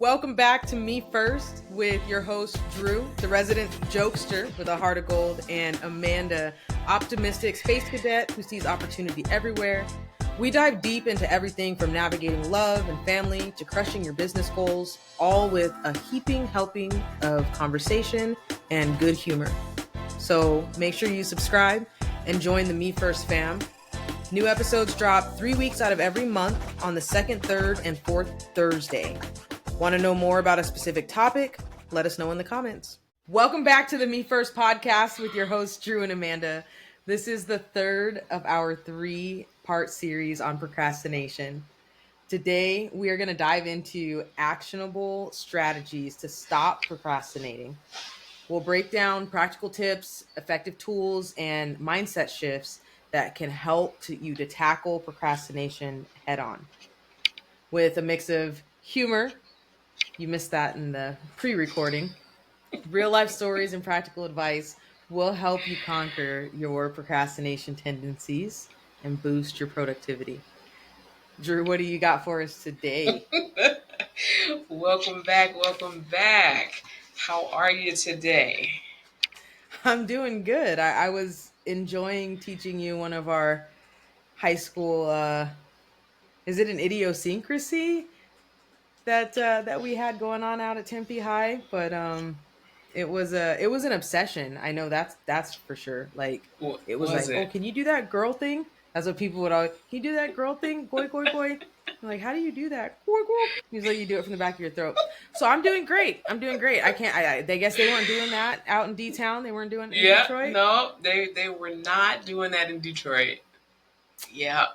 Welcome back to Me First with your host, Drew, the resident jokester with a heart of gold, and Amanda, optimistic space cadet who sees opportunity everywhere. We dive deep into everything from navigating love and family to crushing your business goals, all with a heaping helping of conversation and good humor. So make sure you subscribe and join the Me First fam. New episodes drop 3 weeks out of every month on the second, third, and fourth Thursday. Want to know more about a specific topic? Let us know in the comments. Welcome back to the Me First podcast with your hosts, Drew and Amanda. This is the third of our 3-part series on procrastination. Today, we are going to dive into actionable strategies to stop procrastinating. We'll break down practical tips, effective tools, and mindset shifts that can help you to tackle procrastination head on. With a mix of humor, you missed that in the pre-recording, real life stories and practical advice will help you conquer your procrastination tendencies and boost your productivity. Drew, what do you got for us today? Welcome back. How are you today? I'm doing good. I was enjoying teaching you one of our high school, is it an idiosyncrasy that we had going on out at Tempe High? But it was an obsession. I know that's for sure. Like What it was was like, oh, it? can you do that girl thing? That's what people would always. Can you do that girl thing? Goi goi goi. I'm like, how do you do that? Goi goi. He's like, you do it from the back of your throat. So I'm doing great. I can't. They guess they weren't doing that out in D town. They weren't doing it in Yeah, Detroit. no, they were not doing that in Detroit. Yeah.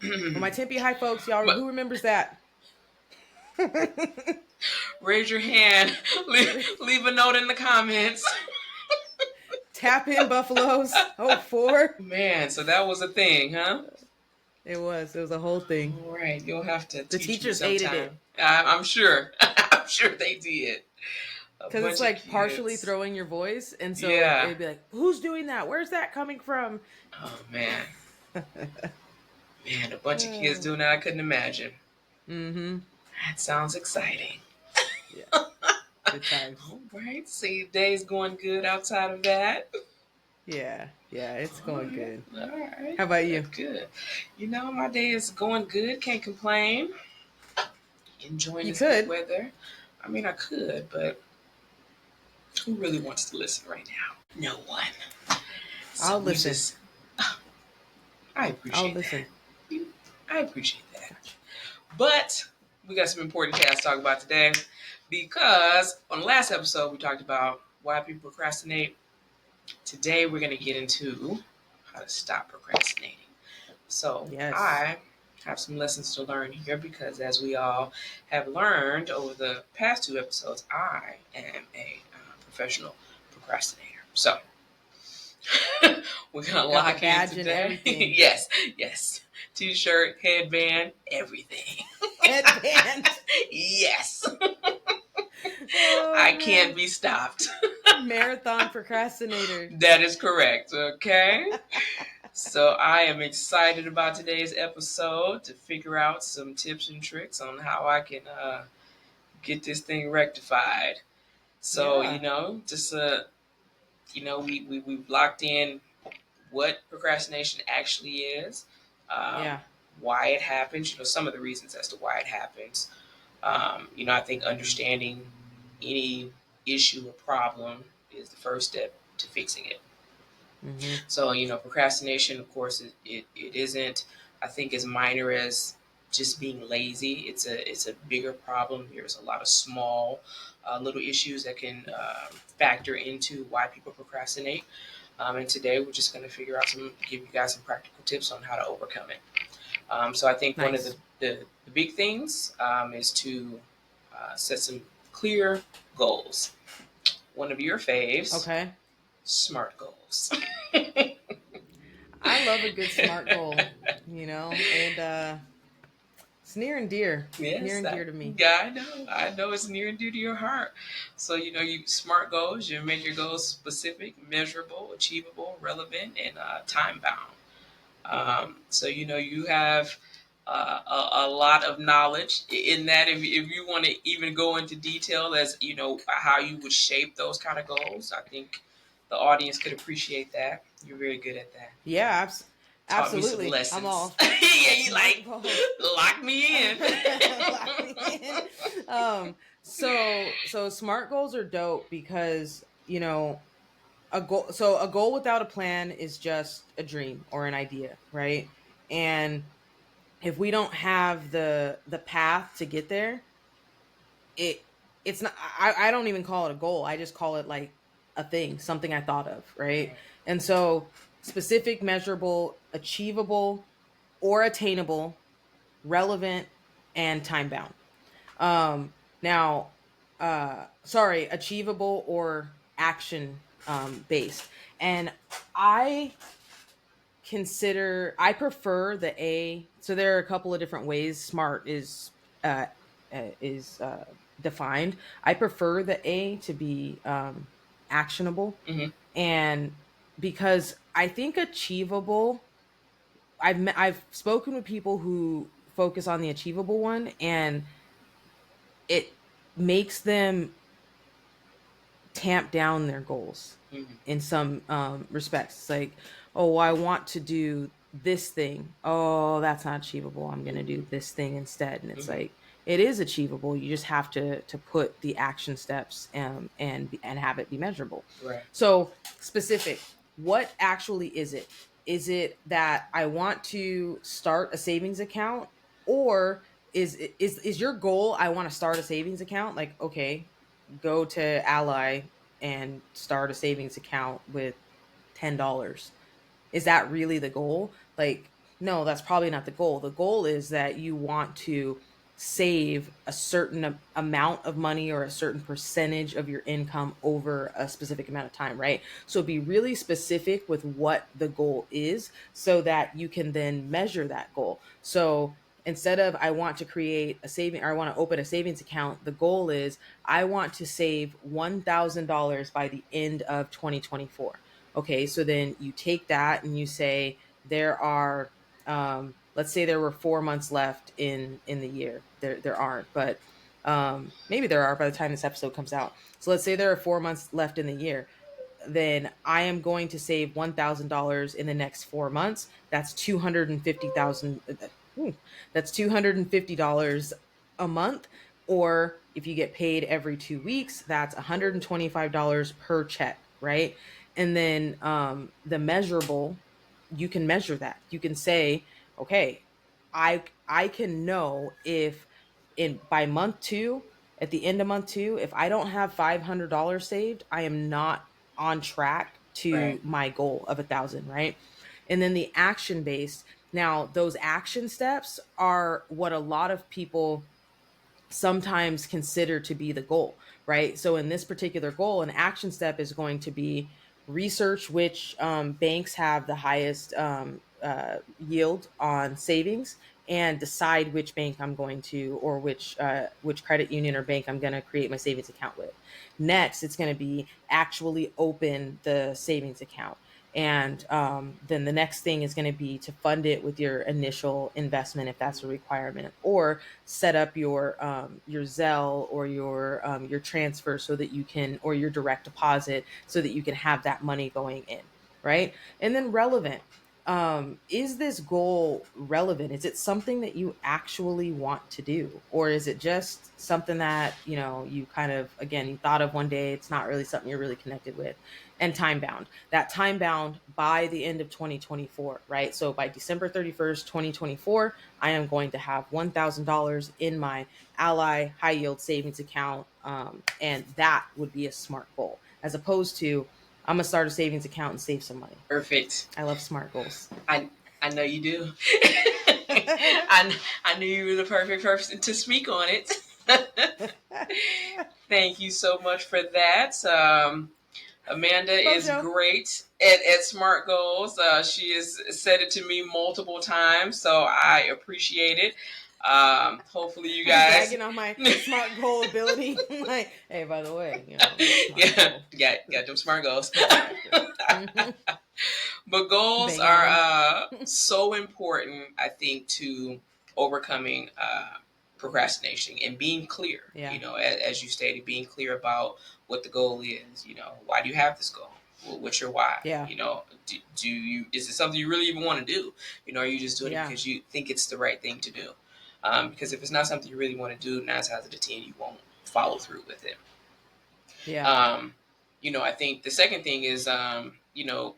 For my Tempe High folks, y'all, But who remembers that? raise your hand. Leave a note in the comments. Tap in Buffaloes. Oh, 4. Man, so that was a thing, huh? It was a whole thing. All right, you'll have to The teach me teachers hated it. sometime. I'm sure. I'm sure they did. A Because it's bunch of like partially kids. throwing your voice, and so Yeah. it'd be like, "Who's doing that? Where's that coming from?" Oh man, a bunch of kids doing that. I couldn't imagine. Mm-hmm. That sounds exciting. Yeah. Good times. All right. See, day's going good outside of that. Yeah. Yeah. It's going good. All right. How about you? That's good. My day is going good. Can't complain. Enjoying You this good could. weather. I mean, I could, but who really wants to listen right now? No one. So I'll listen. I appreciate I'll listen. that. I appreciate that. But we got some important tasks to talk about today because on the last episode we talked about why people procrastinate. Today we're going to get into how to stop procrastinating. So Yes. I have some lessons to learn here because as we all have learned over the past 2 episodes, I am a professional procrastinator. So we're going to Got the lock in badge and today. everything. Yes. T-shirt, headband, everything. Headband. Yes. Oh, I man. can't be stopped. Marathon procrastinator. That is correct. Okay. So I am excited about today's episode to figure out some tips and tricks on how I can get this thing rectified. So, Yeah. we've locked in what procrastination actually is, Yeah. why it happens, some of the reasons as to why it happens. I think understanding any issue or problem is the first step to fixing it. Mm-hmm. So, procrastination, of course, it isn't, I think, as minor as just being lazy. It's a bigger problem. There's a lot of small little issues that can factor into why people procrastinate. And today we're just going to give you guys some practical tips on how to overcome it. So I think one of Nice. the big things is to set some clear goals. One of your faves, Okay. SMART goals. I love a good SMART goal, and it's near and dear. Near Yes, and dear to me. yeah, I know it's near and dear to your heart. So you SMART goals. You make your goals specific, measurable, achievable, relevant, and time bound. So you have a lot of knowledge in that. If you want to even go into detail as how you would shape those kind of goals, I think the audience could appreciate that. You're very good at that. Yeah, Taught me some absolutely. I'm lessons. all Yeah, you smart like goals. lock me in. Lock me in. So smart goals are dope because a goal without a plan is just a dream or an idea, right? And if we don't have the path to get there, it it's not. I don't even call it a goal. I just call it like a thing, something I thought of, right? Right. And so specific, measurable, achievable, or attainable, relevant, and time bound. Now, sorry, achievable or action based. And I I prefer the A. So there are a couple of different ways smart uh, is defined. I prefer the A to be actionable, Mm-hmm. and because I think achievable, I've spoken with people who focus on the achievable one, and it makes them tamp down their goals Mm-hmm. in some respects. It's like, oh, I want to do this thing. Oh, that's not achievable. I'm going to do this thing instead. And it's Mm-hmm. like, it is achievable. You just have to put the action steps and have it be measurable. Right. So specific. What actually is it? Is it that I want to start a savings account, or is your goal I want to start a savings account? Like, okay, go to Ally and start a savings account with $10. Is that really the goal? Like, no, that's probably not the goal. The goal is that you want to save a certain amount of money or a certain percentage of your income over a specific amount of time, right? So be really specific with what the goal is so that you can then measure that goal. So instead of I want to create a saving or I want to open a savings account, the goal is I want to save $1,000 by the end of 2024. Okay, so then you take that and you say there are let's say there were 4 months left in the year. There aren't, but maybe there are by the time this episode comes out. So let's say there are 4 months left in the year. Then I am going to save $1,000 in the next 4 months. That's 250,000. That's $250 a month. Or if you get paid every 2 weeks, that's $125 per check, right? And then the measurable, you can measure that. You can say, okay, I can know if in by month two, at the end of month two, if I don't have $500 saved, I am not on track Right. to my goal of 1,000, right? And then the action based. Now, those action steps are what a lot of people sometimes consider to be the goal, right? So in this particular goal, an action step is going to be research which banks have the highest yield on savings, and decide which bank I'm going to, or which credit union or bank I'm going to create my savings account with. Next, it's going to be actually open the savings account. And then the next thing is going to be to fund it with your initial investment if that's a requirement, or set up your Zelle or your transfer so that you can, or your direct deposit so that you can have that money going in, right? And then relevant. Is this goal relevant? Is it something that you actually want to do, or is it just something that you kind of, again, you thought of one day? It's not really something you're really connected with. And time bound. That time bound by the end of 2024, right? So by December 31st, 2024, I am going to have $1,000 in my Ally high yield savings account. And that would be a smart goal, as opposed to I'm going to start a savings account and save some money. Perfect. I love smart goals. I know you do. I knew you were the perfect person to speak on it. Thank you so much for that. Amanda Love is Joe. great at SMART goals. She has said it to me multiple times, so I appreciate it. Hopefully, you I'm guys. bragging on my smart goal ability. Like, hey, by the way, smart Yeah, goal. got them SMART goals. Mm-hmm. But goals Bang are on. so important, I think, to overcoming procrastination and being clear. Yeah. As you stated, being clear about what the goal is. Why do you have this goal? What's your why? Yeah. Do you is it something you really even want to do? Are you just doing it Yeah. because you think it's the right thing to do? Because if it's not something you really want to do, 9 times out of 10 you won't follow through with it. Yeah. Um, I think the second thing is,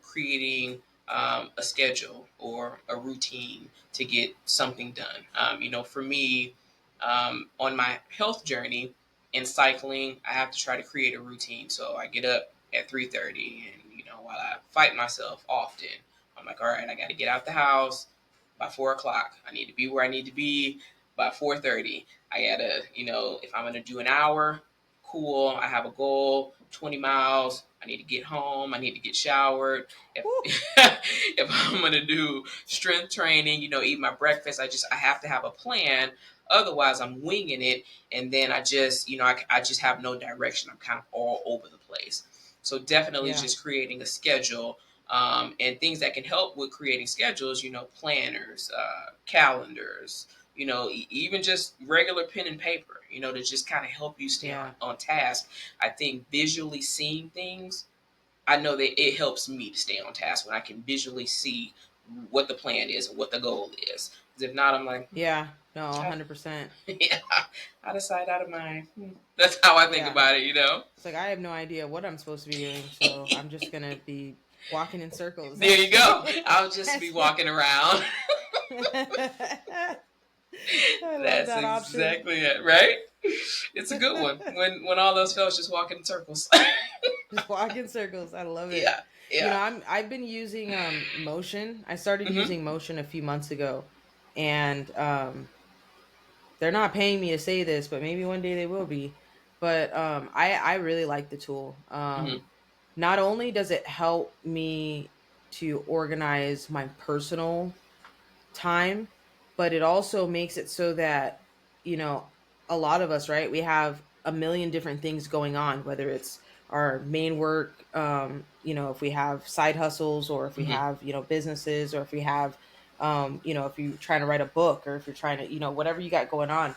creating a schedule or a routine to get something done. For me, on my health journey in cycling, I have to try to create a routine. So I get up at 3:30, and while I fight myself often, I'm like, all right, I got to get out the house by 4 o'clock. I need to be where I need to be by 4:30. I gotta, if I'm gonna do an hour, cool. I have a goal, 20 miles. I need to get home. I need to get showered. If Woo. if I'm gonna do strength training, eat my breakfast. I have to have a plan. Otherwise, I'm winging it, and then I just have no direction. I'm kind of all over the place. So definitely, Yeah. just creating a schedule, and things that can help with creating schedules. Planners, calendars, even just regular pen and paper, to just kind of help you stay on, Yeah. on task. I think visually seeing things, I know that it helps me to stay on task when I can visually see what the plan is and what the goal is. 'Cause if not, I'm like, Yeah. No, out, 100%. yeah, out of sight, out of mind. That's how I think Yeah. about it. It's like I have no idea what I'm supposed to be doing, so I'm just gonna be walking in circles. There you go. I'll just be That's walking around. I love That's that option. exactly it, right? It's a good one. When all those fellas just walk in circles. Just walk in circles. I love it. Yeah, yeah. I've been using Motion. I started Hmm. using Motion a few months ago, and they're not paying me to say this, but maybe one day they will be. But I really like the tool. Hmm. Not only does it help me to organize my personal time, but it also makes it so that, you know, a lot of us, right? We have a million different things going on, whether it's our main work, if we have side hustles, or if we Hmm. have, businesses, or if we have, if you're trying to write a book, or if you're trying to, whatever you got going on.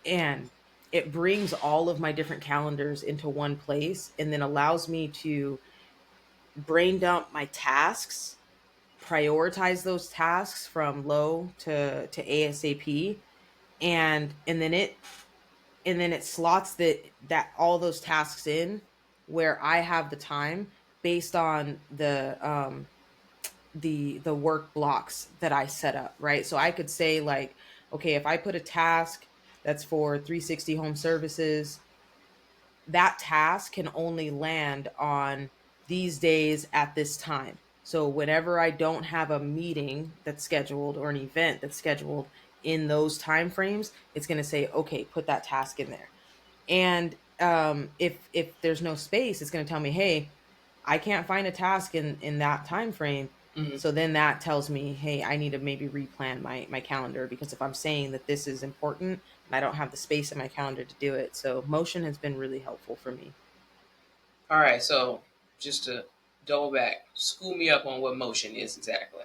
And it brings all of my different calendars into one place, and then allows me to brain dump my tasks, prioritize those tasks from low to ASAP, and then it slots that all those tasks in where I have the time based on the work blocks that I set up, right? So I could say, like, okay, if I put a task that's for 360 home services, that task can only land on these days at this time. So whenever I don't have a meeting that's scheduled or an event that's scheduled in those time frames, it's going to say, okay, put that task in there. And if there's no space, it's going to tell me, hey, I can't find a task in that time frame. Hmm. So then that tells me, hey, I need to maybe replan my calendar, because if I'm saying that this is important and I don't have the space in my calendar to do it. So Motion has been really helpful for me. All right, so just to double back, school me up on what motion is exactly.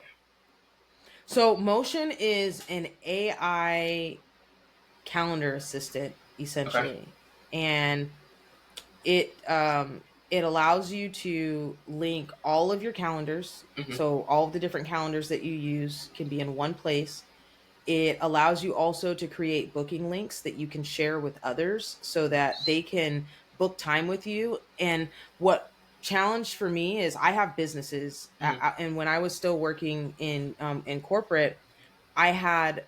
So Motion is an AI calendar assistant, Okay. essentially. And it allows you to link all of your calendars. Hmm. So all of the different calendars that you use can be in one place. It allows you also to create booking links that you can share with others so that they can book time with you. And what challenge for me is, I have businesses, Hmm. and when I was still working in corporate, I had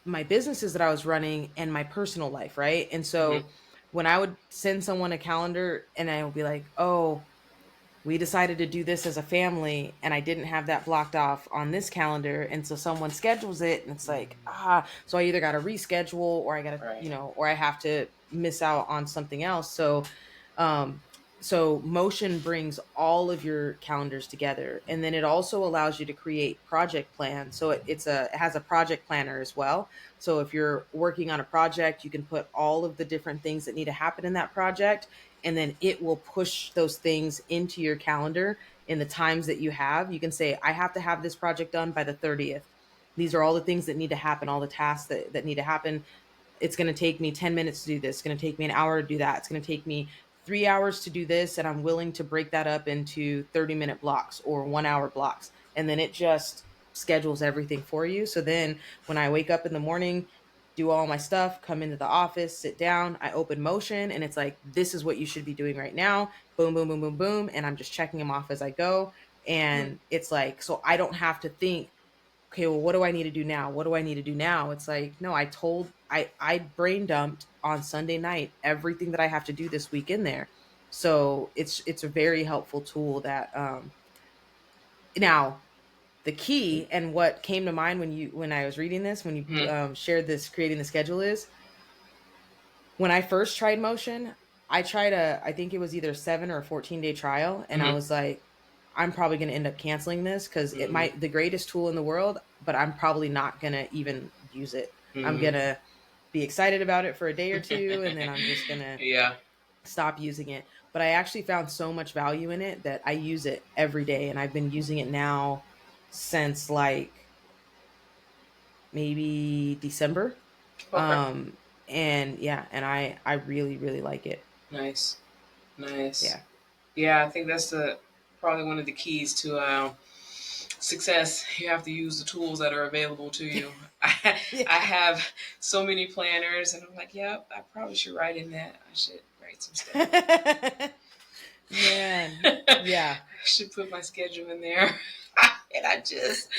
my businesses that I was running and my personal life, right? And Hmm. so when I would send someone a calendar and I would be like, "Oh, we decided to do this as a family, and I didn't have that blocked off on this calendar," and so someone schedules it and it's like, so I either got to reschedule, or I got to, Right. or I have to miss out on something else. Um so Motion brings all of your calendars together, and then it also allows you to create project plans. So it has a project planner as well. So if you're working on a project, you can put all of the different things that need to happen in that project, and then it will push those things into your calendar in the times that you have. You can say, I have to have this project done by the 30th. these are all the things that need to happen, all the tasks that need to happen. It's going to take me 10 minutes to do this. It's going to take me an hour to do that. It's going to take me 3 hours to do this. And I'm willing to break that up into 30-minute blocks or 1 hour blocks. And then it just schedules everything for you. So then when I wake up in the morning, do all my stuff, come into the office, sit down, I open Motion, and it's like, this is what you should be doing right now. Boom, boom, boom, boom, boom. And I'm just checking them off as I go. Hmm. And it's like, so I don't have to think, okay, well, what do I need to do now? What do I need to do now? It's like, no, I brain dumped on Sunday night everything that I have to do this week in there. So it's a very helpful tool that now the key and what came to mind when I was reading this, when you Hmm. shared this creating the schedule, is when I first tried Motion, I tried I think it was either 7 or 14 day trial, and I Hmm. was like, I'm probably going to end up canceling this because it Hmm. might the greatest tool in the world, but I'm probably not going to even use it. I'm Hmm. going to be excited about it for a day or two, and then I'm just going to Yeah. stop using it. But I actually found so much value in it that I use it every day, and I've been using it now since like maybe December. Okay. And yeah, and I really really like it. Nice. Nice. Yeah. Yeah, I think that's the probably one of the keys to success. You have to use the tools that are available to you. I Yeah. have so many planners, and I'm like, yep, I probably should write in that. I should write some stuff in Man. there. Yeah. I should put my schedule in there. And I just,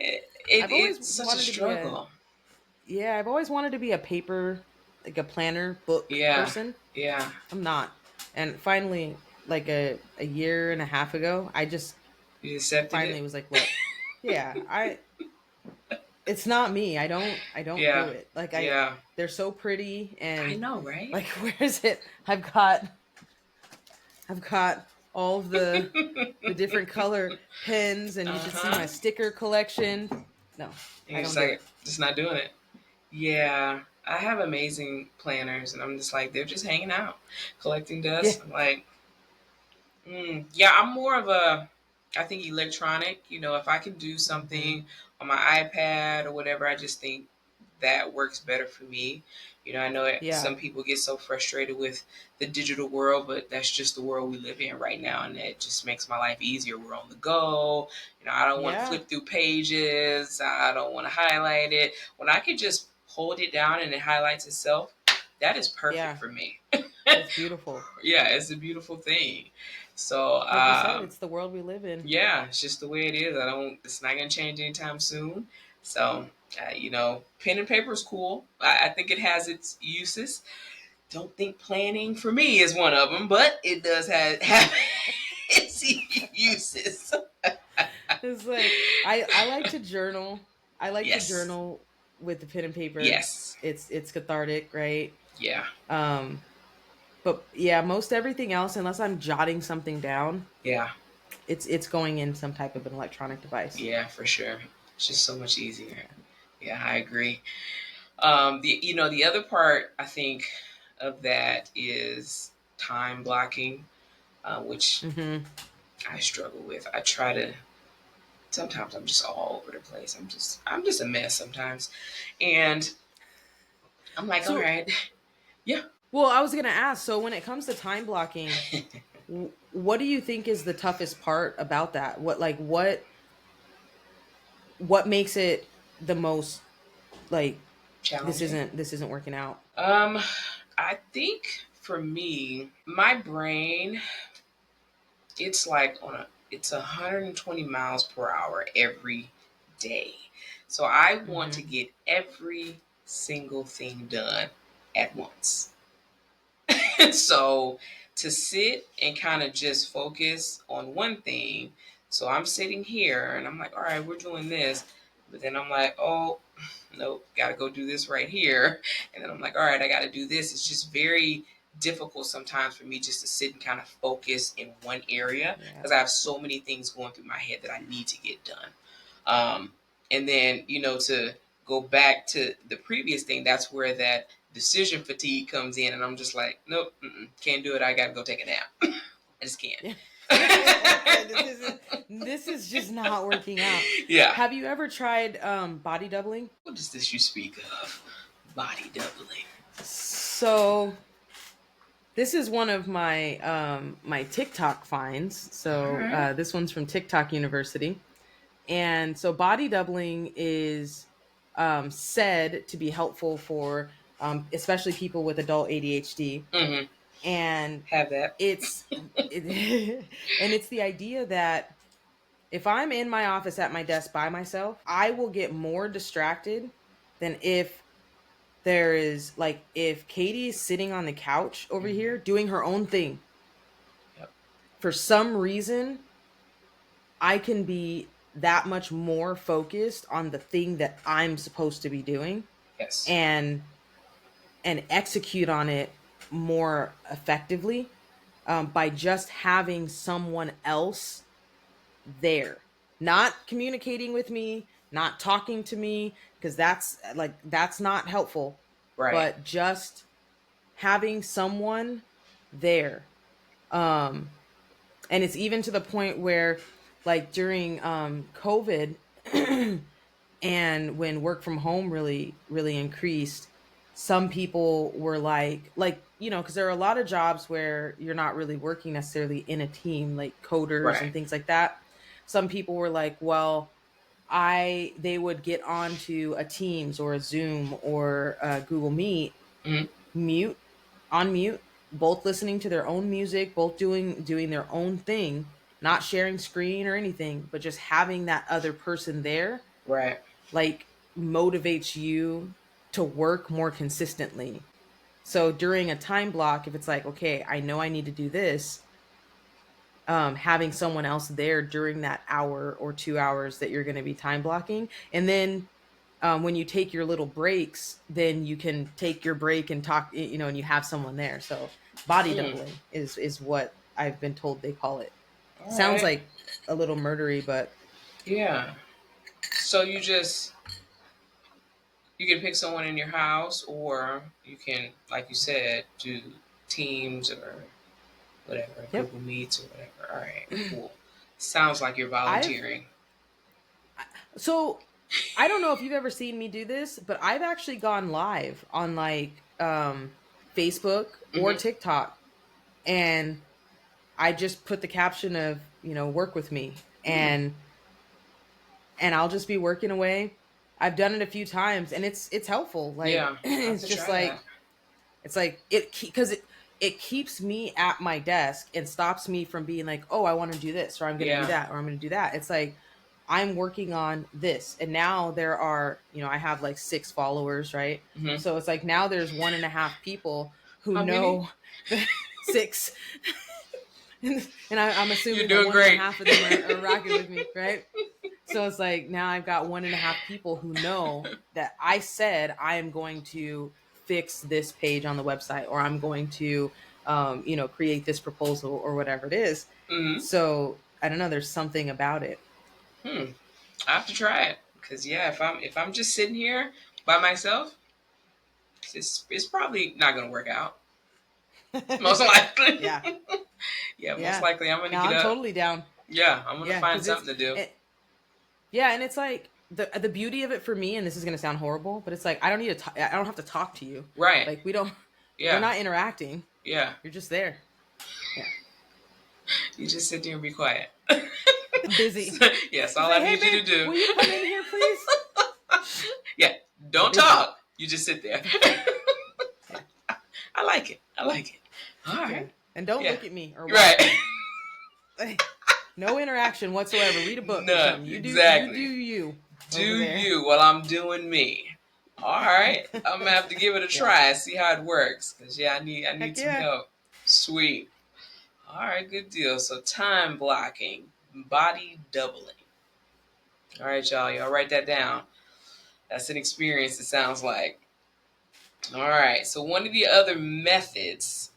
I've always it's such a wanted to be a struggle. yeah, I've always wanted to be a paper, like a planner book Yeah, person. yeah. I'm not. And finally, like a year and a half ago, I just You accepted finally it. was like, look, yeah, I it's not me. I don't do Yeah, it. Like yeah. they're so pretty I and know, right? like where is it? I've got all of the different color pens, and you should see Uh-huh. my sticker collection. No, And I you're don't just do like, it. just not doing it. Yeah, I have amazing planners, and I'm just like, they're just hanging out, collecting Yeah, dust. I'm like, yeah, I'm more of a, I think electronic. If I can do hmm, something on my iPad or whatever, I just think that works better for me. I know yeah, some people get so frustrated with the digital world, but that's just the world we live in right now, and it just makes my life easier. We're on the go. I don't want to yeah, flip through pages. I don't want to highlight it. When I could just hold it down and it highlights itself, that is perfect yeah. for me. It's beautiful. Yeah, it's a beautiful thing. So, Like you said, it's the world we live in. yeah, it's just the way it is. I don't. It's not gonna change anytime soon. So, pen and paper is cool. I think it has its uses. Don't think planning for me is one of them, but it does have its uses. It's like I like to journal. I like to Yes. journal with the pen and paper. Yes. It's cathartic, right? Yeah. Um, but yeah, most everything else, unless I'm jotting something down, Yeah. it's going in some type of an electronic device. Yeah. For sure. It's just so much easier. Yeah. Yeah, I agree. The other part I think of that is time blocking, which Hmm. I struggle with. I try to. Sometimes I'm just all over the place. I'm just a mess sometimes, and I'm like, all So, right, yeah. well, I was gonna ask. So, when it comes to time blocking, what do you think is the toughest part about that? What makes it the most like Challenging. this isn't working out? Um, I think for me, my brain, it's like it's 120 miles per hour every day. So I want to Hmm. get every single thing done at once. So to sit and kind of just focus on one thing. So I'm sitting here and I'm like, all right, we're doing this. But then I'm like, oh, nope, got to go do this right here. And then I'm like, all right, I got to do this. It's just very difficult sometimes for me just to sit and kind of focus in one area Yeah. because I have so many things going through my head that I need to get done. Um, and then, to go back to the previous thing, that's where that decision fatigue comes in. And I'm just like, nope, can't do it. I got to go take a nap. I just can't. Yeah. This is just not working out. Yeah. Have you ever tried body doubling? What is this you speak of? Body doubling. So this is one of my my TikTok finds. So Alright. this one's from TikTok University, and so body doubling is said to be helpful for especially people with adult ADHD, Mm-hmm. and Have that. and it's the idea that if I'm in my office at my desk by myself, I will get more distracted than if there is like if Katie is sitting on the couch over Mm-hmm. here doing her own thing. Yep. For some reason, I can be that much more focused on the thing that I'm supposed to be doing Yes. and execute on it more effectively by just having someone else there, not communicating with me, not talking to me, because that's not helpful, Right. but just having someone there. um and it's even to the point where like during COVID and when work from home really increased, some people were like because there are a lot of jobs where you're not really working necessarily in a team, like coders Right. and things like that. Some people were like, well, I they would get onto a Teams or a Zoom or a Google Meet, Mm-hmm. mute on mute, both listening to their own music, both doing their own thing, not sharing screen or anything, but just having that other person there, Right. like, motivates you to work more consistently. So during a time block, if it's like, okay, I know I need to do this, having someone else there during that hour or 2 hours that you're going to be time blocking, and then when you take your little breaks, then you can take your break and talk, and you have someone there. So body Mm. doubling is what I've been told they call it. All Sounds right. like a little murdery, but Yeah. So you can pick someone in your house, or you can, like you said, do Teams or whatever, yep. Google Meets or whatever. All right, cool. Sounds like you're I've volunteering. so I don't know if you've ever seen me do this, but I've actually gone live on like Facebook or Mm-hmm. TikTok, and I just put the caption of, work with me, and I'll just be working away. I've done it a few times and it's helpful. Like Yeah, I have it's to just try that. like it's like because it keeps me at my desk and stops me from being like, oh, I want to do this, or I'm going to do Yeah. that, or I'm going to do that. It's like I'm working on this, and now there are, I have like 6 followers, right? Mm-hmm. So it's like now there's 1.5 people who How many? know the 6, and I'm You're assuming that doing one and a great. half of them are rocking with me, right? So it's like now I've got 1.5 people who know that I said I am going to fix this page on the website, or I'm going to, create this proposal or whatever it is. Mm-hmm. So I don't know. There's something about it. Hmm. I have to try it because yeah, if I'm just sitting here by myself, it's probably not gonna work out. Most likely. Yeah, Yeah, most yeah. likely I'm gonna No, get I'm up. totally down. Yeah, I'm gonna Yeah, find because something to do. yeah, and it's like the beauty of it for me, and this is gonna sound horrible, but it's like I don't need to. I don't have to talk to you. Right. Like we don't. We're Yeah. not interacting. Yeah. You're just there. Yeah. You just sit there and be quiet. I'm busy. Yes, It's all like, I hey need you babe, to do. will you come in here, please? Yeah, don't Busy. talk. You just sit there. Yeah. I like it. I like it. All Yeah. right. And don't Yeah. look at me or watch Right. me. Like, no interaction whatsoever. Read a book or None. something. You do Exactly. you Do over there. you while I'm doing me. All right. I'm gonna have to give it a Yeah. try and see how it works. Cause yeah, I need Heck some yeah. help. Sweet. All right, good deal. So time blocking, body doubling. All right, y'all. Y'all write that down. That's an experience, it sounds like. All right. So one of the other methods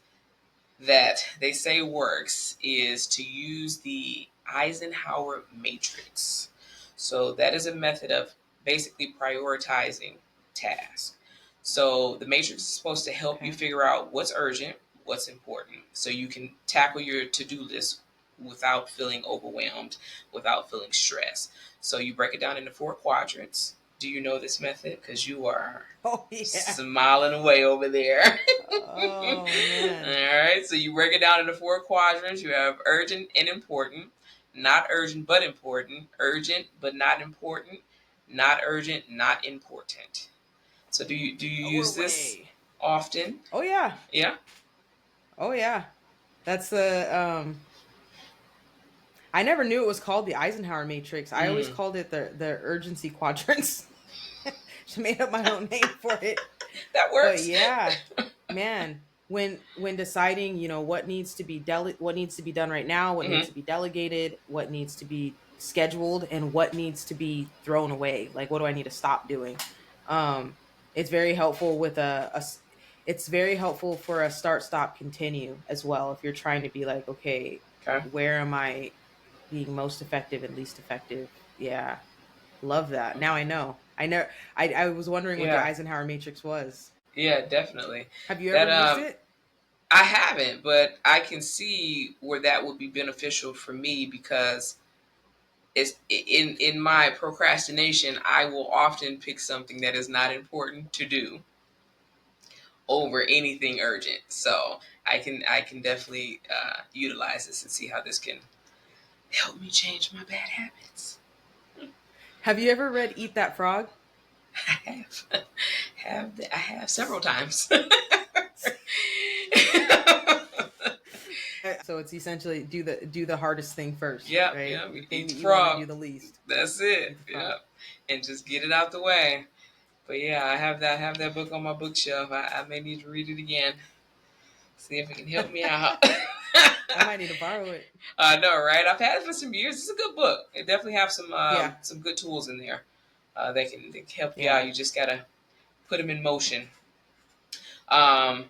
that they say works is to use the Eisenhower matrix. So that is a method of basically prioritizing tasks. So the matrix is supposed to help you Okay. figure out what's urgent, what's important, so you can tackle your to-do list without feeling overwhelmed, without feeling stressed. So you break it down into 4 quadrants. Do you know this method? Because you are Oh yeah. smiling away over there. Oh All man. right. So you break it down into 4 quadrants. You have urgent and important, not urgent but important, urgent but not important, not urgent, not important. So do you Oh, we're use this way. often? Oh yeah. Yeah. Oh yeah. That's the I never knew it was called the Eisenhower matrix. I always Mm, called it the urgency quadrants. Just made up my own name for it. that But works. yeah, man, when deciding, what needs to be what needs to be done right now, what needs Hmm. to be delegated, what needs to be scheduled, and what needs to be thrown away. Like, what do I need to stop doing? Um, it's very helpful with it's very helpful for a start, stop, continue as well. If you're trying to be like, okay, Okay. where am I being most effective and least effective? Yeah, love that. Now I know. I know. I was wondering what the Yeah. Eisenhower matrix was. Yeah. Definitely. Have you ever That used it? I haven't, but I can see where that would be beneficial for me because it's in my procrastination. I will often pick something that is not important to do over anything urgent. So I can definitely utilize this and see how this can help me change my bad habits. Have you ever read Eat That Frog? I I have several times. So it's essentially do the hardest thing first, Yep, right? yep. The thing Eat that the you want to frog. do the least. That's it. Eat the frog. Yep. And just get it out the way. But yeah, I have that book on my bookshelf. I may need to read it again. See if it can help me out. I might need to borrow it. I know, right? I've had it for some years. It's a good book. It definitely have Yeah, some good tools in there that can help you yeah, out. You just gotta put them in motion. Um,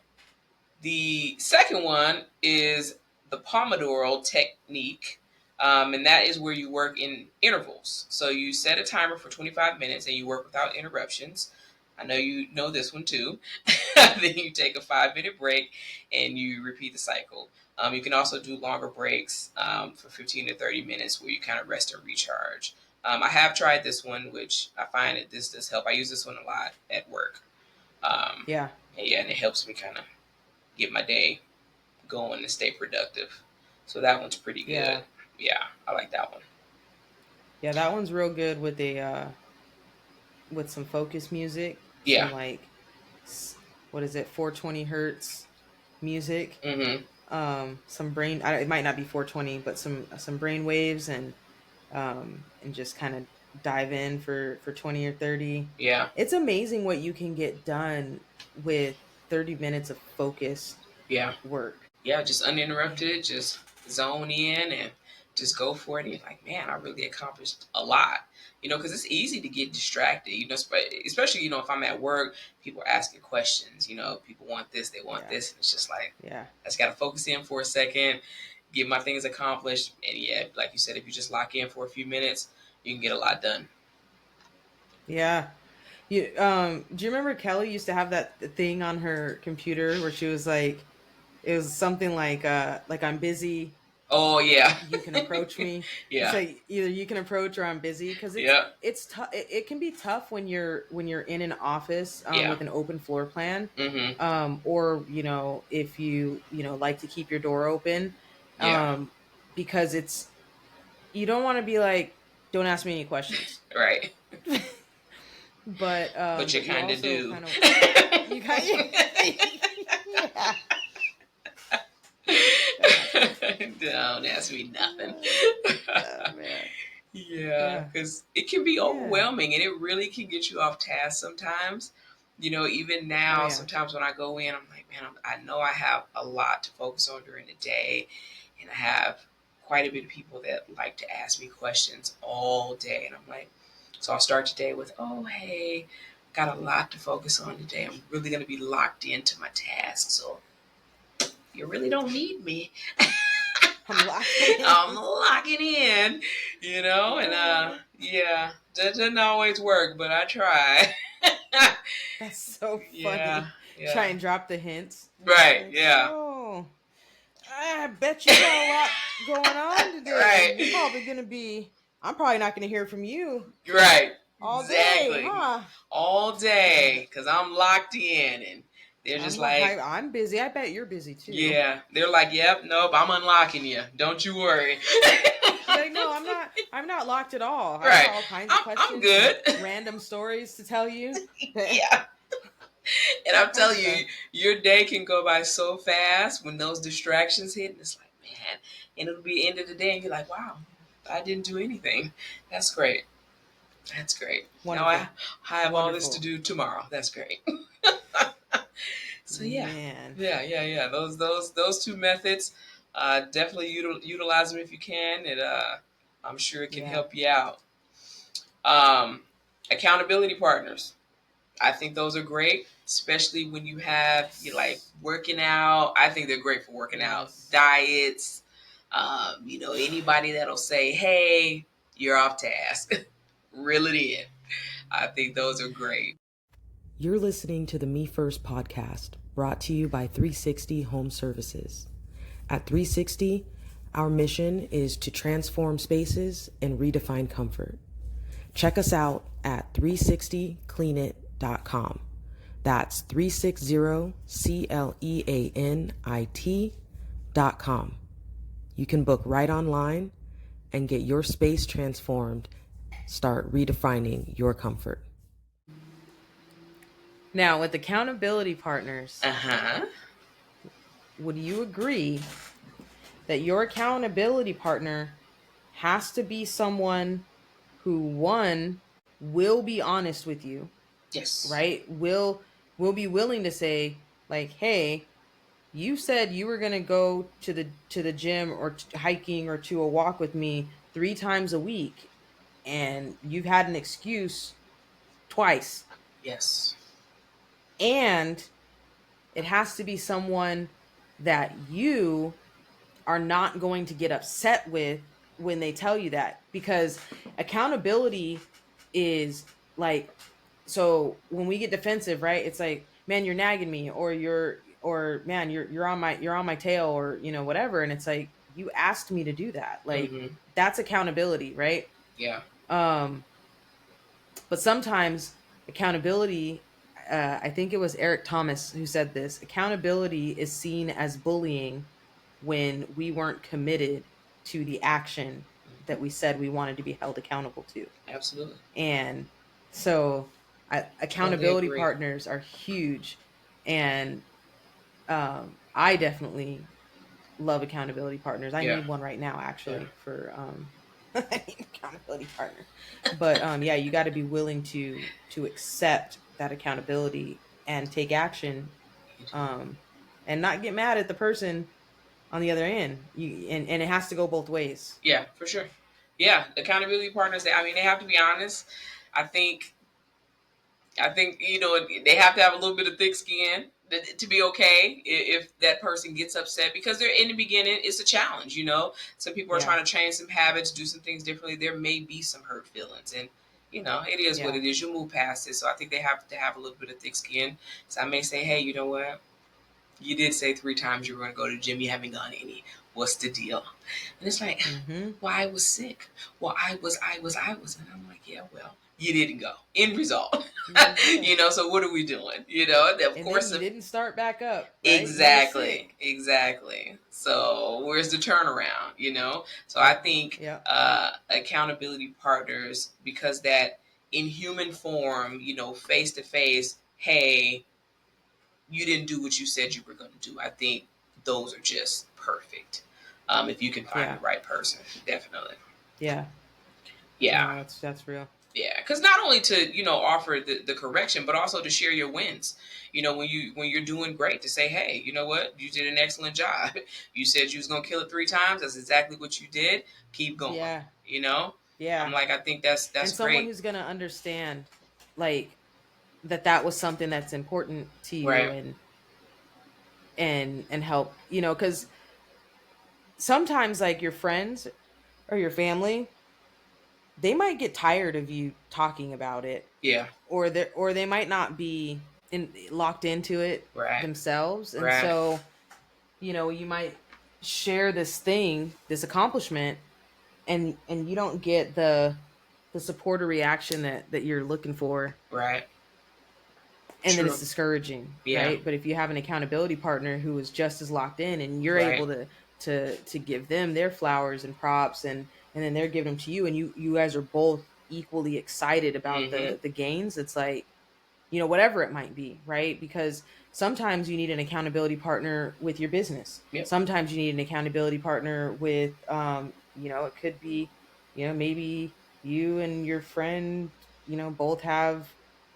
The second one is the Pomodoro technique, and that is where you work in intervals. So you set a timer for 25 minutes and you work without interruptions. I know you know this one too. Then you take a 5 minute break and you repeat the cycle. You can also do longer breaks for 15 to 30 minutes where you kind of rest and recharge. I have tried this one, which I find that this does help. I use this one a lot at work. Um, yeah, and yeah, and it helps me kind of get my day going and stay productive. So that one's pretty good. yeah, Yeah, I like that one. yeah. That one's real good with a with some focus music, some Yeah. like what is it, 420 hertz music. Mm-hmm. Some brain. It might not be 420, but some brain waves and just kind of dive in for 20 or 30. Yeah. It's amazing what you can get done with 30 minutes of focused Yeah. work. Yeah. Just Yeah. uninterrupted. Just zone in and just go for it. And you're like, man, I really accomplished a lot. Because it's easy to get distracted. Especially if I'm at work, people are asking questions. People want this, they want Yeah. this, and it's just like Yeah. I just gotta focus in for a second, get my things accomplished, and yeah, like you said, if you just lock in for a few minutes, you can get a lot done. Yeah. Do you remember Kelly used to have that thing on her computer where she was like it was something like I'm busy, Oh yeah, you can approach me. It's yeah, like either you can approach or I'm busy because yeah, it's tough. It can be tough when you're in an office yeah. with an open floor plan, Mm-hmm. or if you like to keep your door open, Yeah, because it's you don't want to be like don't ask me any questions, right. But you but you kind of also do. kind of you kind yeah, don't ask me any questions. Don't ask me nothing. Oh man, Yeah, yeah, because it can be yeah, overwhelming and it really can get you off task sometimes. Even oh now, yeah, sometimes when I go in, I'm like, man, I know I have a lot to focus on during the day, and I have quite a bit of people that like to ask me questions all day. And I'm like, so I'll start today with, oh, hey, got a lot to focus on today. I'm really going to be locked into my task. So you really don't need me. I'm locking I'm in. locking in, and yeah, that doesn't always work, but I try. That's so Yeah, funny. Try yeah, and drop the hints. It's right, like, yeah, so I bet you got a lot going on today. You're Right. probably gonna be. I'm probably not gonna hear from you Right. all day, Exactly. huh? All day, because I'm locked in, and they're just like, I'm busy. I bet you're busy too. yeah. They're like, yep, nope, I'm unlocking you. Don't you worry. You're like, no, I'm not. I'm not locked at all. I Right. got all kinds of I'm questions and good. random stories to tell you. Yeah. And All I'm kinds of telling stuff. you, your day can go by so fast when those distractions hit. And it's like, man, and it'll be the end of the day, and you're like, wow, I didn't do anything. That's great. That's great. Now I Wonderful. have all this to Wonderful. do tomorrow. That's great. So yeah, Man. yeah. Those two methods, definitely utilize them if you can. I'm sure it can Yeah. help you out. Um, Accountability partners. I think those are great, especially when you like Yes. working out. I think they're great for working out, Yes. diets. Anybody that'll say, "Hey, you're off task," reel it in. I think those are great. You're listening to the Me First podcast, brought to you by 360 Home Services. At 360, our mission is to transform spaces and redefine comfort. Check us out at 360cleanit.com. That's 360cleanit.com. You can book right online and get your space transformed. Start redefining your comfort. Now, with accountability partners, Uh huh. would you agree that your accountability partner has to be someone who, one, will be honest with you, Yes. right? Will be willing to say, like, hey, you said you were going to go to the gym or hiking or to a walk with me 3 times a week, and you've had an excuse twice. Yes. And it has to be someone that you are not going to get upset with when they tell you that, because accountability is like, so when we get defensive, right, it's like, man, you're nagging me, or man, you're on my tail, or whatever, and it's like, you asked me to do that. Like, Mm-hmm. that's accountability, right? Yeah. um but sometimes accountability, I think it was Eric Thomas who said this, accountability is seen as bullying when we weren't committed to the action that we said we wanted to be held accountable to. Absolutely. And so Totally accountability agree. partners are huge. And I definitely love accountability partners. I Yeah. need one right now, Yeah. actually, for I need an accountability partner. But yeah, you got to be willing to accept that accountability and take action, um and not get mad at the person on the other end. And it has to go both ways. Yeah, for sure. Yeah, accountability partners. I mean, they have to be honest. I think they have to have a little bit of thick skin to be okay if that person gets upset, because they're in the beginning. It's a challenge. Some people are Yeah. trying to change some habits, do some things differently. There may be some hurt feelings, and it is what Yeah. it is. You move past it. So I think they have to have a little bit of thick skin. So I may say, hey, you know what? You did say 3 times you were going to go to the gym. You haven't gone any. What's the deal? And it's like, Mm-hmm. well, I was sick. Well, I was. And I'm like, yeah, well, you didn't go. End result. You didn't. So what are we doing? Of And then course, you didn't start back up, right? You were exactly. sick. Exactly. So where's the turnaround? So I think Yeah. accountability partners, because that in human form, face to face, hey, you didn't do what you said you were going to do. I think those are just perfect. If you can find Yeah. the right person, definitely. Yeah. Yeah, No, that's real. yeah. Because not only to offer the correction, but also to share your wins. When you're doing great, to say, hey, you know what, you did an excellent job. You said you was going to kill it 3 times. That's exactly what you did. Keep going. Yeah. I'm Yeah. like, I think that's And someone great. who's going to understand, like, that was something that's important to you, Right. and help, because sometimes, like, your friends or your family, they might get tired of you talking about it, Yeah. or they might not be locked into it Right. themselves. And Right. so, you might share this thing, this accomplishment, and you don't get the support or reaction that you're looking for, Right. and then it's True. discouraging, Yeah. right? But if you have an accountability partner who is just as locked in, and you're Right. able to give them their flowers and props, and then they're giving them to you, and you guys are both equally excited about Mm-hmm. the gains, it's like, whatever it might be, right? Because sometimes you need an accountability partner with your business. Yep. Sometimes you need an accountability partner with, it could be, maybe you and your friend, both have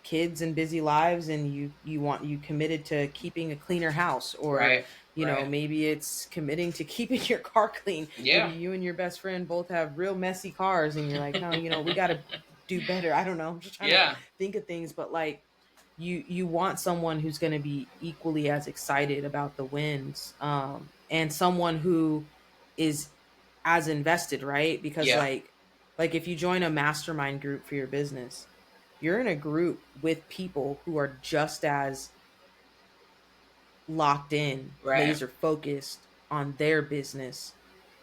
kids and busy lives, and you committed to keeping a cleaner house, or, Right. Right. maybe it's committing to keeping your car clean. Maybe Yeah. you and your best friend both have real messy cars, and you're like, no, we got to do better. I don't know. I'm just trying to Yeah. think of things, but like, you want someone who's going to be equally as excited about the wins, and someone who is as invested, right? Because Yeah. like if you join a mastermind group for your business, you're in a group with people who are just as locked in, Right. laser focused on their business.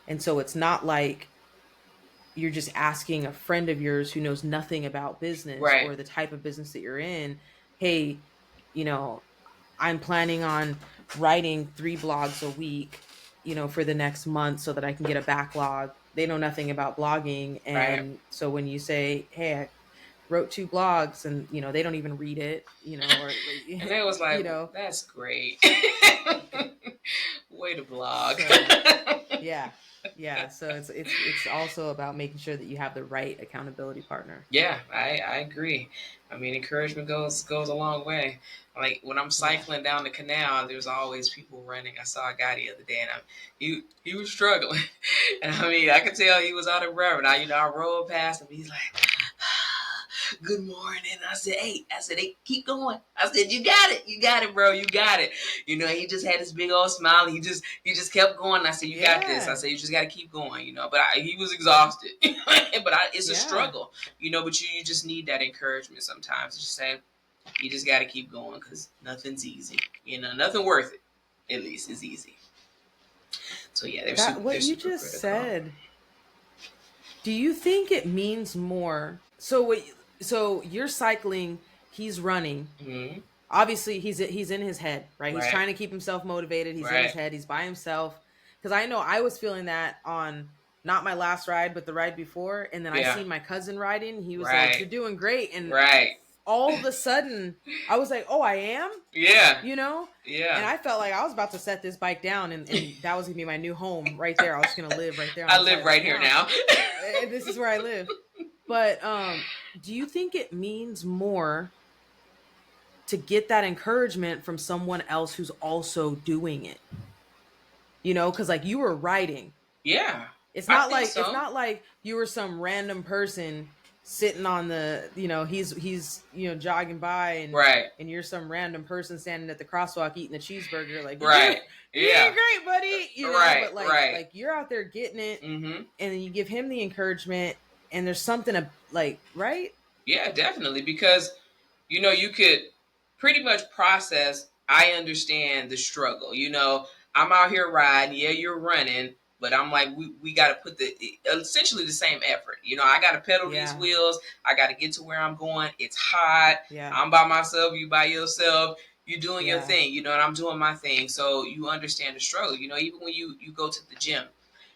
And so it's not like you're just asking a friend of yours who knows nothing about business Right. or the type of business that you're in, hey, you know I'm planning on writing 3 blogs a week, for the next month so that I can get a backlog. They know nothing about blogging. Right. And so when you say, hey, I wrote 2 blogs, and, they don't even read it, or, And they was like, you know, that's great. Way to blog. so yeah. Yeah. So it's also about making sure that you have the right accountability partner. Yeah, I agree. I mean, encouragement goes a long way. Like when I'm Yeah. cycling down the canal, there's always people running. I saw a guy the other day, and he was struggling, and I mean, I could tell he was out of breath. And I rolled past him. He's like, "Good morning." I said, hey, keep going. I said, you got it, bro, you got it. He just had this big old smile. And he just kept going. And I said, you got this. I Yeah. said, you just got to keep going. But he was exhausted. But it's a Yeah. struggle. But you just need that encouragement sometimes. Just say, you just got to keep going because nothing's easy. Nothing worth it, at least, is easy. So yeah, That they're what you super just critical. said, do you think it means more? So you're cycling, he's running. Mm-hmm. Obviously, he's in his head, right? He's Right, trying to keep himself motivated. He's in his right, head. He's by himself. Because I know I was feeling that on not my last ride, but the ride before, and then I yeah, seen my cousin riding. He was like, "You're right, doing great," and right, all of a sudden, I was like, "Oh, I am," yeah, you know. And yeah. I felt like I was about to set this bike down, and that was gonna be my new home right there. I was just gonna live right there on I the side live of the right here canal. now. And this is where I live. But do you think it means more to get that encouragement from someone else who's also doing it? Because like you were writing. Yeah, It's I not think like so. you were some random person sitting on the, he's jogging by, Right, and you're some random person standing at the crosswalk eating a cheeseburger, like right, you're doing yeah, great, buddy, right, but like right. you're out there getting it, Mm-hmm. and then you give him the encouragement, and there's something like, right? Yeah, definitely. Because, you could pretty much process, I understand the struggle. I'm out here riding. Yeah, you're running. But I'm like, we got to put essentially the same effort. I got to pedal these Yeah. wheels. I got to get to where I'm going. It's hot. Yeah. I'm by myself. You by yourself. You doing your Yeah. thing, and I'm doing my thing. So you understand the struggle. Even when you go to the gym,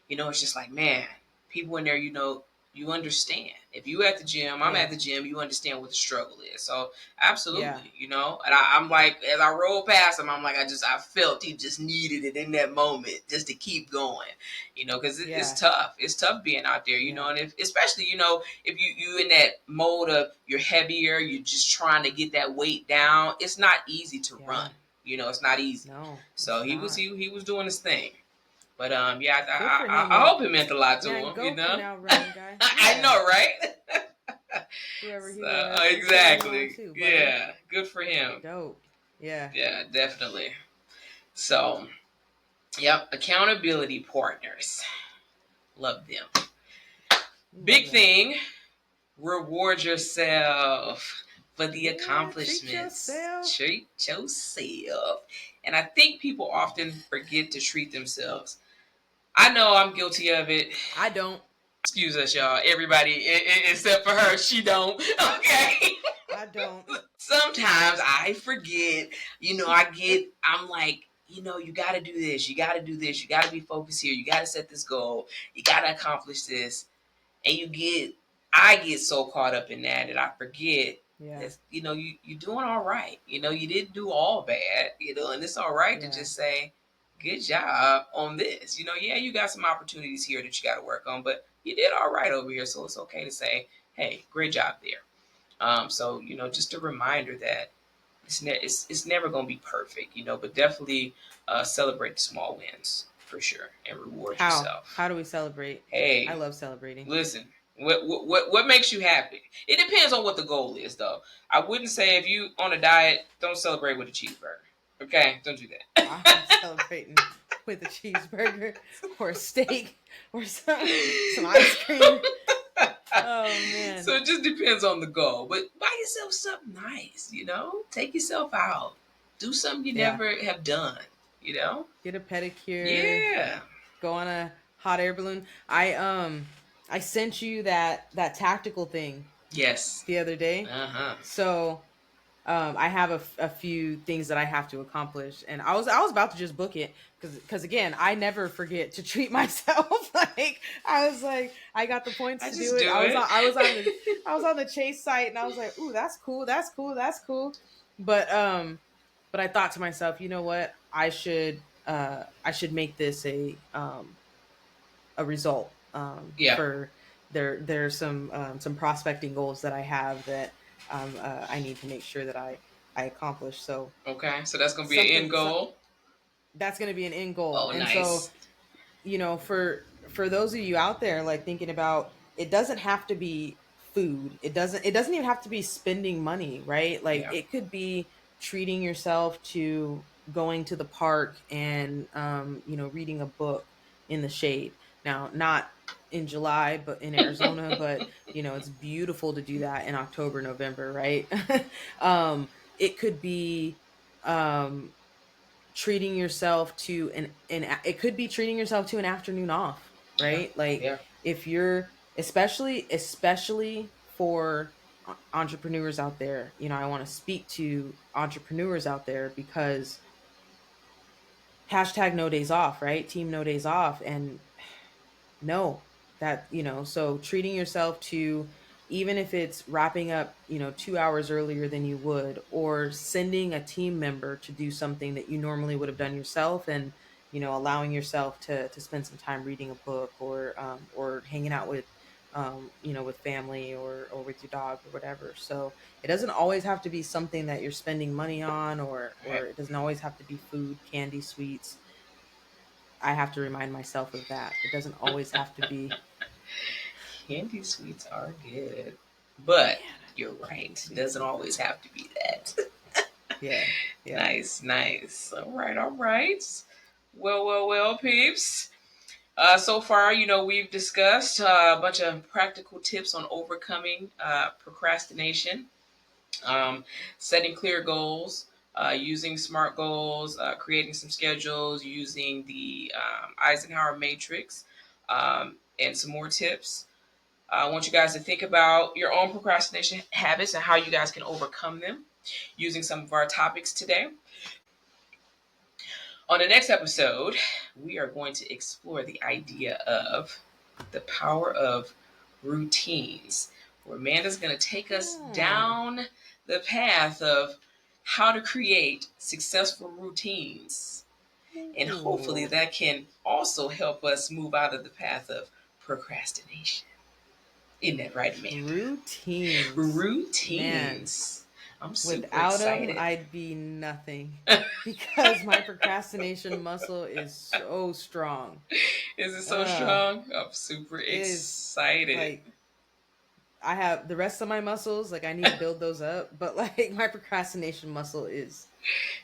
it's just like, man, people in there, you understand. If you at the gym, I'm at Yeah. the gym, you understand what the struggle is. So Yeah. absolutely, and I'm like, as I roll past him, I'm like, I felt he just needed it in that moment just to keep going, because it's Yeah. tough. It's tough being out there, Yeah. and if especially, if you in that mode of you're heavier, you're just trying to get that weight down. It's not easy to run. Yeah. It's not easy. No, So it's he was not. he was doing his thing. But yeah, Good for him. I Well, hope it meant a lot to yeah, him. go for now, running guy. I Yeah. know, right? Whoever he So was, let's cheer you on exactly, too, buddy. yeah, good for him. Dope. Yeah. Yeah, definitely. So, yep, accountability partners, love them. Love Big that. thing, reward yourself for the Yeah, treat accomplishments. yourself. Treat yourself, and I think people often forget to treat themselves. I know I'm guilty of it. I don't. Excuse us, y'all. Everybody, except for her, she don't. Okay. I don't. Sometimes I forget. I'm like, you got to do this. You got to do this. You got to be focused here. You got to set this goal. You got to accomplish this. And I get so caught up in that I forget Yeah. that, you're doing all right. You didn't do all bad, and it's all right to Yeah. just say, good job on this. Yeah, you got some opportunities here that you got to work on, but you did all right over here. So it's okay to say, hey, great job there. So just a reminder that it's never going to be perfect, but definitely celebrate the small wins for sure and reward yourself. How do we celebrate? I Hey, love celebrating. listen, what makes you happy? It depends on what the goal is, though. I wouldn't say if you on a diet, don't celebrate with a cheeseburger. Okay, don't do that. I'm celebrating with a cheeseburger or a steak or some ice cream. Oh man. So it just depends on the goal. But buy yourself something nice, Take yourself out. Do something you Yeah. never have done, Get a pedicure. Yeah. Go on a hot air balloon. I sent you that tactical thing Yes. the other day. Uh-huh. So I have a few things that I have to accomplish, and I was about to just book it because again I never forget to treat myself. Like I was like I got the points I to do just it. do it. I was on the Chase site, and I was like, ooh, that's cool, that's cool, that's cool. But I thought to myself, you know what, I should make this a result Yeah. for there's some prospecting goals that I have that I need to make sure that I accomplish. So Okay. So that's gonna be an end something so, goal. that's going to be an end goal. Oh, And so nice. for those of you out there like thinking about, it doesn't have to be food, it doesn't even have to be spending money, right? Like Yeah. it could be treating yourself to going to the park and reading a book in the shade. Now, not in July but in Arizona, but it's beautiful to do that in October, November, right? It could be um treating yourself to an it could be treating yourself to an afternoon off, Yeah. right? Like Yeah. if you're especially for entrepreneurs out there, I want to speak to entrepreneurs out there because hashtag no days off, right? Team no days off. And no, that so treating yourself to, even if it's wrapping up 2 hours earlier than you would, or sending a team member to do something that you normally would have done yourself, and allowing yourself to spend some time reading a book, or hanging out with with family, or with your dog or whatever. So it doesn't always have to be something that you're spending money on, or Right. it doesn't always have to be food, candy, sweets. I have to remind myself of that. It doesn't always have to be. Candy sweets are good, but Man, I you're love candy right. It sweets doesn't always sometimes. have to be that. Yeah, yeah. Nice, nice. All right, all right. Well, peeps. So far, we've discussed a bunch of practical tips on overcoming procrastination, um, setting clear goals, using SMART goals, creating some schedules, using the Eisenhower matrix, and some more tips. I want you guys to think about your own procrastination habits and how you guys can overcome them using some of our topics today. On the next episode, we are going to explore the idea of the power of routines, where Amanda's going to take us Hmm. down the path of how to create successful routines. And hopefully Ooh. that can also help us move out of the path of procrastination. Isn't that right, Amanda? Routines. Man, Routines. I'm super without them, excited. I'd be nothing because my procrastination muscle is so strong. Is it so Uh, strong? I'm super it is excited. like I have the rest of my muscles, like I need to build those up, but like my procrastination muscle is,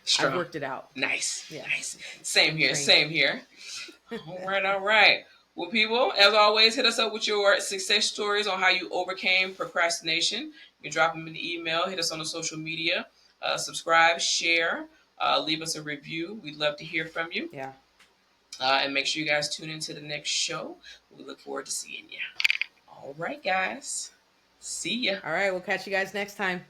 I've Strong. worked it out. Nice. Yeah, Nice. Same I'm here. trained. Same here. All right. All right. Well, people, as always, hit us up with your success stories on how you overcame procrastination. You can drop them in the email, hit us on the social media, subscribe, share, leave us a review. We'd love to hear from you. Yeah. And make sure you guys tune into the next show. We look forward to seeing you. All right, guys. See ya. All right, we'll catch you guys next time.